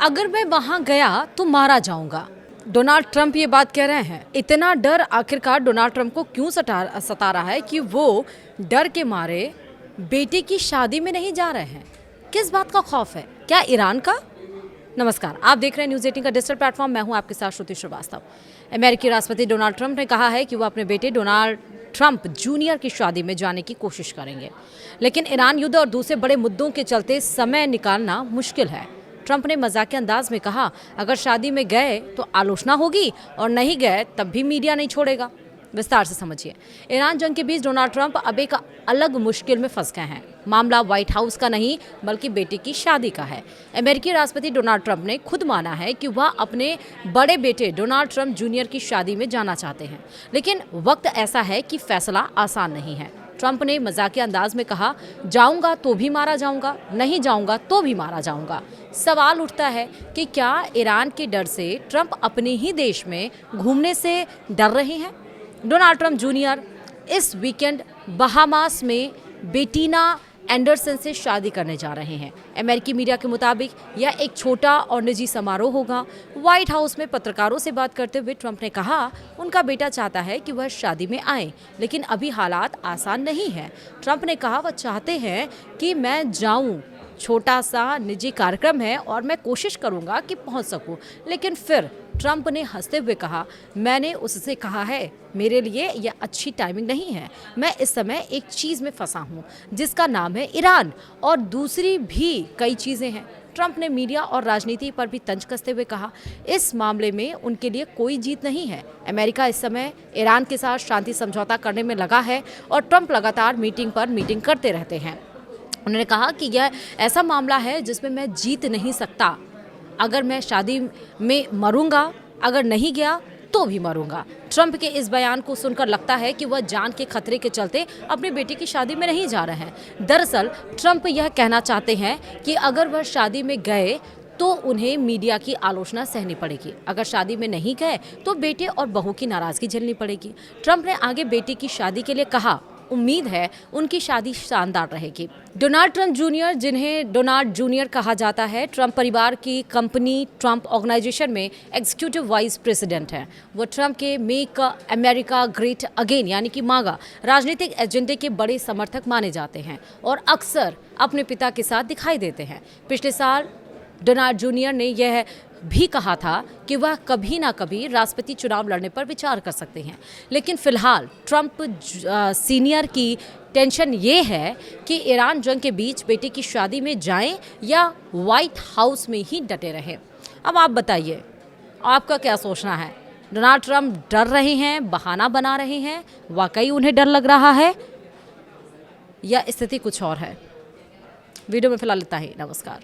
अगर मैं वहां गया तो मारा जाऊंगा। डोनाल्ड ट्रंप ये बात कह रहे हैं। इतना डर आखिरकार डोनाल्ड ट्रंप को क्यों सता रहा है कि वो डर के मारे बेटे की शादी में नहीं जा रहे हैं? किस बात का खौफ है? क्या ईरान का? नमस्कार, आप देख रहे हैं न्यूज़ 18 का डिजिटल प्लेटफॉर्म। मैं हूं आपके साथ श्रुति श्रीवास्तव। अमेरिकी राष्ट्रपति डोनाल्ड ट्रंप ने कहा है कि वो अपने बेटे डोनाल्ड ट्रंप जूनियर की शादी में जाने की कोशिश करेंगे, लेकिन ईरान युद्ध और दूसरे बड़े मुद्दों के चलते समय निकालना मुश्किल है। ट्रंप ने मजाकिया अंदाज में कहा, अगर शादी में गए तो आलोचना होगी और नहीं गए तब भी मीडिया नहीं छोड़ेगा। विस्तार से समझिए। ईरान जंग के बीच डोनाल्ड ट्रंप अब एक अलग मुश्किल में फंस गए हैं। मामला व्हाइट हाउस का नहीं बल्कि बेटे की शादी का है। अमेरिकी राष्ट्रपति डोनाल्ड ट्रंप ने खुद माना है कि वह अपने बड़े बेटे डोनाल्ड ट्रंप जूनियर की शादी में जाना चाहते हैं, लेकिन वक्त ऐसा है कि फैसला आसान नहीं है। ट्रंप ने मजाकिया अंदाज में कहा, जाऊंगा तो भी मारा जाऊंगा, नहीं जाऊंगा तो भी मारा जाऊंगा। सवाल उठता है कि क्या ईरान के डर से ट्रंप अपने ही देश में घूमने से डर रहे हैं? डोनाल्ड ट्रंप जूनियर इस वीकेंड बहामास में बेटीना एंडरसन से शादी करने जा रहे हैं। अमेरिकी मीडिया के मुताबिक यह एक छोटा और निजी समारोह होगा। व्हाइट हाउस में पत्रकारों से बात करते हुए ट्रंप ने कहा, उनका बेटा चाहता है कि वह शादी में आए, लेकिन अभी हालात आसान नहीं है। ट्रंप ने कहा, वह चाहते हैं कि मैं जाऊं, छोटा सा निजी कार्यक्रम है और मैं कोशिश करूंगा कि पहुंच सकूं। लेकिन फिर ट्रंप ने हंसते हुए कहा, मैंने उससे कहा है, मेरे लिए यह अच्छी टाइमिंग नहीं है। मैं इस समय एक चीज़ में फंसा हूं जिसका नाम है ईरान, और दूसरी भी कई चीज़ें हैं। ट्रंप ने मीडिया और राजनीति पर भी तंज कसते हुए कहा, इस मामले में उनके लिए कोई जीत नहीं है। अमेरिका इस समय ईरान के साथ शांति समझौता करने में लगा है और ट्रंप लगातार मीटिंग पर मीटिंग करते रहते हैं। उन्होंने कहा कि यह ऐसा मामला है जिसमें मैं जीत नहीं सकता। अगर मैं शादी में मरूंगा, अगर नहीं गया तो भी मरूंगा। ट्रंप के इस बयान को सुनकर लगता है कि वह जान के खतरे के चलते अपनी बेटी की शादी में नहीं जा रहे हैं। दरअसल ट्रंप यह कहना चाहते हैं कि अगर वह शादी में गए तो उन्हें मीडिया की आलोचना सहनी पड़ेगी। अगर शादी में नहीं गए तो बेटे और बहू की नाराजगी झेलनी पड़ेगी। ट्रंप ने आगे बेटी की शादी के लिए कहा, उम्मीद है उनकी शादी शानदार रहेगी। डोनाल्ड ट्रंप जूनियर, जिन्हें डोनाल्ड जूनियर कहा जाता है, ट्रंप परिवार की कंपनी ट्रंप ऑर्गेनाइजेशन में एग्जीक्यूटिव वाइस प्रेसिडेंट हैं। वो ट्रंप के मेक अमेरिका ग्रेट अगेन यानी कि मागा राजनीतिक एजेंडे के बड़े समर्थक माने जाते हैं और अक्सर अपने पिता के साथ दिखाई देते हैं। पिछले साल डोनाल्ड जूनियर ने यह भी कहा था कि वह कभी ना कभी राष्ट्रपति चुनाव लड़ने पर विचार कर सकते हैं, लेकिन फिलहाल ट्रंप सीनियर की टेंशन ये है कि ईरान जंग के बीच बेटे की शादी में जाएं या व्हाइट हाउस में ही डटे रहें। अब आप बताइए, आपका क्या सोचना है? डोनाल्ड ट्रंप डर रहे हैं, बहाना बना रहे हैं, वाकई उन्हें डर लग रहा है, या स्थिति कुछ और है? वीडियो में फिलहाल इतना ही। नमस्कार।